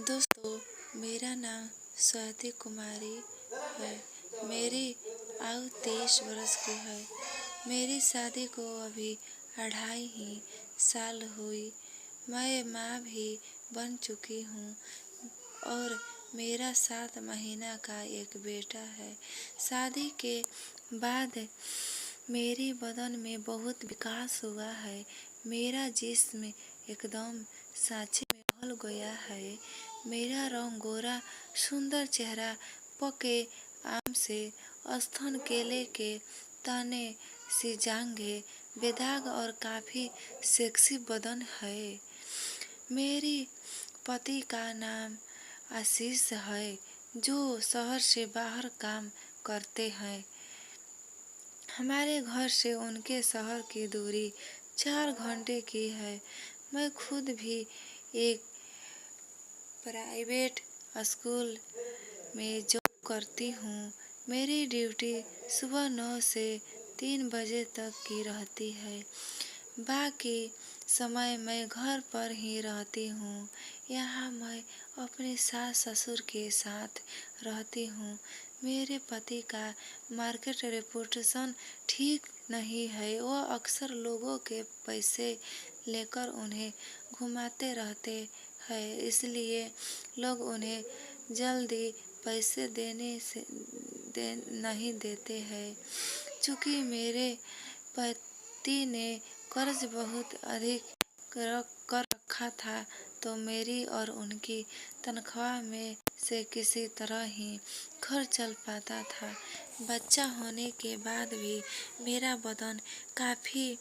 दोस्तों, मेरा नाम स्वाति कुमारी है। मेरी आयु 23 वर्ष की है। मेरी शादी को अभी 2.5 ही साल हुई। मैं माँ भी बन चुकी हूँ और मेरा 7 महीना का एक बेटा है। शादी के बाद मेरे बदन में बहुत विकास हुआ है। मेरा जिस्म एकदम सांचे में ढल गया है। मेरा रंग गोरा, सुंदर चेहरा, पके आम से स्तन, केले के तने सी जांघें, बेदाग और काफी सेक्सी बदन है। मेरे पति का नाम आशीष है, जो शहर से बाहर काम करते हैं। हमारे घर से उनके शहर की दूरी 4 घंटे की है। मैं खुद भी एक प्राइवेट स्कूल में जॉब करती हूँ। मेरी ड्यूटी सुबह 9 से 3 बजे तक की रहती है। बाकी समय मैं घर पर ही रहती हूँ। यहाँ मैं अपने सास ससुर के साथ रहती हूँ। मेरे पति का मार्केट रेपुटेशन ठीक नहीं है। वो अक्सर लोगों के पैसे लेकर उन्हें घुमाते रहते हैं, इसलिए लोग उन्हें जल्दी पैसे नहीं देते हैं। चूँकि मेरे पति ने कर्ज बहुत अधिक कर रखा था, तो मेरी और उनकी तनख्वाह में से किसी तरह ही घर चल पाता था। बच्चा होने के बाद भी मेरा बदन काफ़ी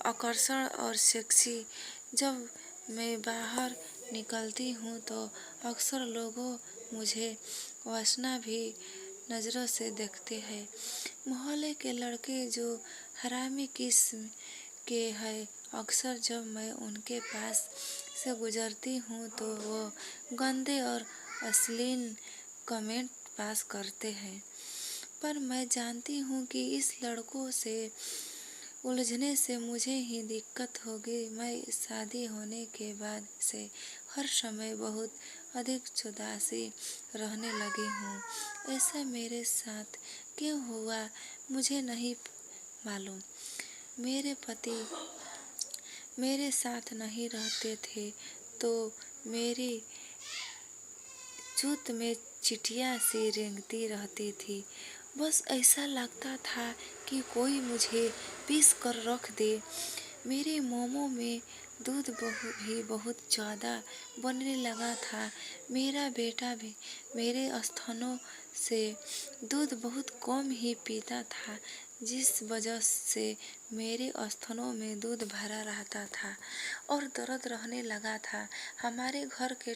आकर्षण और सेक्सी। जब मैं बाहर निकलती हूँ तो अक्सर लोगों मुझे वैष्णव भी नज़रों से देखते हैं। मोहल्ले के लड़के जो हरामी किस्म के हैं, अक्सर जब मैं उनके पास से गुजरती हूँ तो वो गंदे और अश्लील कमेंट पास करते हैं। पर मैं जानती हूँ कि इस लड़कों से उलझने से मुझे ही दिक्कत होगी। मैं शादी होने के बाद से हर समय बहुत अधिक उदासी रहने लगी हूँ। ऐसा मेरे साथ क्यों हुआ मुझे नहीं मालूम। मेरे पति मेरे साथ नहीं रहते थे तो मेरी जूत में चिटिया सी रेंगती रहती थी। बस ऐसा लगता था कि कोई मुझे पीस कर रख दे। मेरे मोमो में दूध भी बहुत ज़्यादा बनने लगा था। मेरा बेटा भी मेरे स्तनों से दूध बहुत कम ही पीता था, जिस वजह से मेरे स्तनों में दूध भरा रहता था और दर्द रहने लगा था। हमारे घर के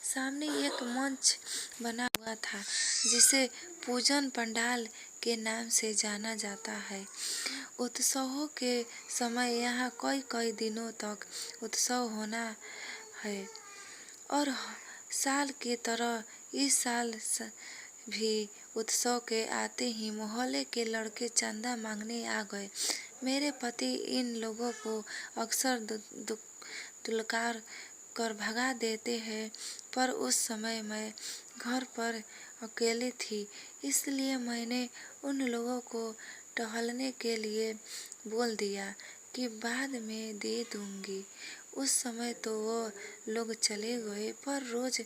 सामने एक मंच बना हुआ था, जिसे पूजन पंडाल के नाम से जाना जाता है। उत्सवों के समय यहाँ कई दिनों तक उत्सव होना है और साल की तरह इस साल भी उत्सव के आते ही मोहल्ले के लड़के चंदा मांगने आ गए। मेरे पति इन लोगों को अक्सर दुलकार कर भगा देते हैं, पर उस समय मैं घर पर अकेली थी, इसलिए मैंने उन लोगों को टहलने के लिए बोल दिया कि बाद में दे दूंगी। उस समय तो वो लोग चले गए, पर रोज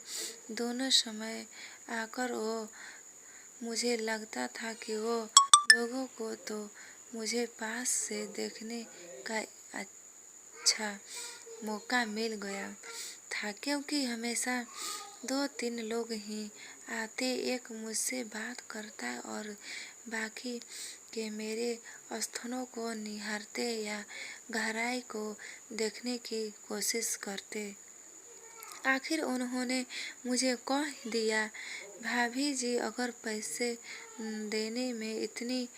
दोनों समय आकर वो मुझे लगता था कि वो लोगों को तो मुझे पास से देखने का अच्छा मौका मिल गया था, क्योंकि हमेशा 2-3 लोग ही आते। एक मुझसे बात करता और बाकी के मेरे स्तनों को निहारते या गहराई को देखने की कोशिश करते। आखिर उन्होंने मुझे कह दिया, भाभी जी, अगर पैसे देने में इतनी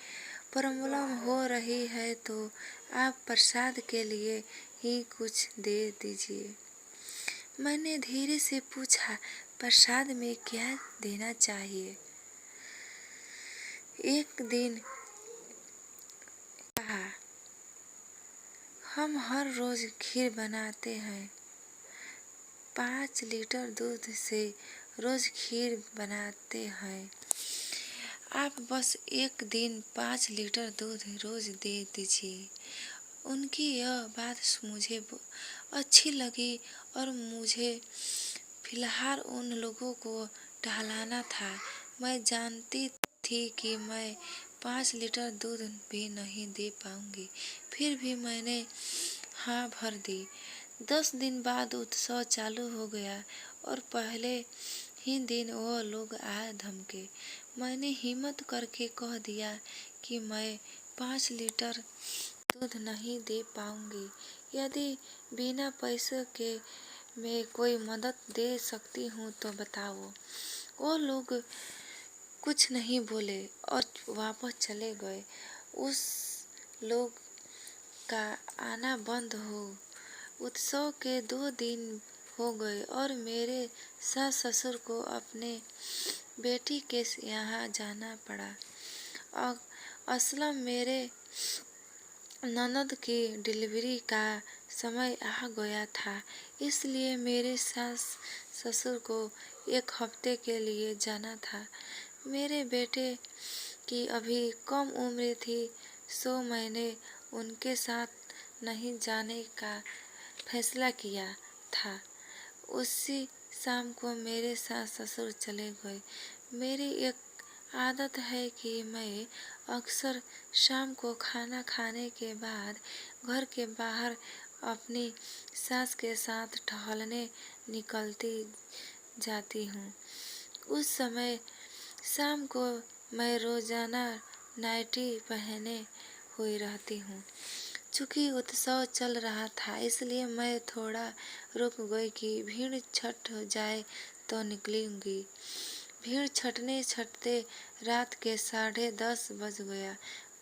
प्रॉब्लम हो रही है तो आप प्रसाद के लिए ही कुछ दे दीजिए। मैंने धीरे से पूछा, प्रसाद में क्या देना चाहिए? एक दिन कहा, हम हर रोज खीर बनाते हैं, 5 लीटर दूध से रोज खीर बनाते हैं। आप बस एक दिन 5 लीटर दूध रोज दे दीजिए। उनकी यह बात मुझे अच्छी लगी और मुझे फिलहाल उन लोगों को टहलाना था। मैं जानती थी कि मैं 5 लीटर दूध भी नहीं दे पाऊंगी, फिर भी मैंने हाँ भर दी। 10 दिन बाद उत्सव चालू हो गया और पहले ही दिन वो लोग आए धमके। मैंने हिम्मत करके कह दिया कि मैं 5 लीटर दूध नहीं दे पाऊंगी। यदि बिना पैसे के मैं कोई मदद दे सकती हूँ तो बताओ। वो लोग कुछ नहीं बोले और वापस चले गए। उस लोग का आना बंद हो उत्सव के 2 दिन हो गए और मेरे सास ससुर को अपने बेटी के यहाँ जाना पड़ा। असलम मेरे ननद की डिलीवरी का समय आ गया था, इसलिए मेरे सास ससुर को 1 हफ्ते के लिए जाना था। मेरे बेटे की अभी कम उम्र थी, सो मैंने उनके साथ नहीं जाने का फैसला किया था। उसी शाम को मेरे सास ससुर चले गए। मेरी एक आदत है कि मैं अक्सर शाम को खाना खाने के बाद घर के बाहर अपनी सास के साथ टहलने निकलती जाती हूँ। उस समय शाम को मैं रोजाना नाइटी पहने हुई रहती हूँ। चूँकि उत्सव चल रहा था, इसलिए मैं थोड़ा रुक गई कि भीड़ छट जाए तो निकलूंगी। भीड़ छटते छटते रात के 10:30 बज गया।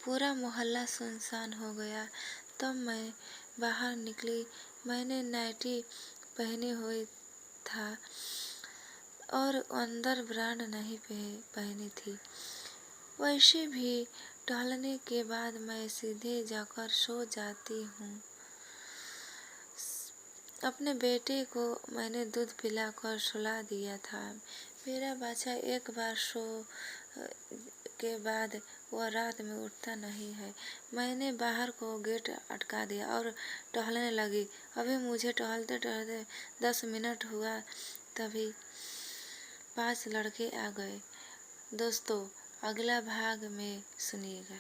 पूरा मोहल्ला सुनसान हो गया। तब मैं बाहर निकली। मैंने नाइटी पहनी हुई था और अंदर ब्रांड नहीं पहनी थी। वैसे भी टहलने के बाद मैं सीधे जाकर सो जाती हूँ। अपने बेटे को मैंने दूध पिलाकर सुला दिया था। मेरा बच्चा एक बार सो के बाद वह रात में उठता नहीं है। मैंने बाहर को गेट अटका दिया और टहलने लगी। अभी मुझे टहलते टहलते 10 मिनट हुआ, तभी 5 लड़के आ गए। दोस्तों, अगला भाग में सुनिएगा।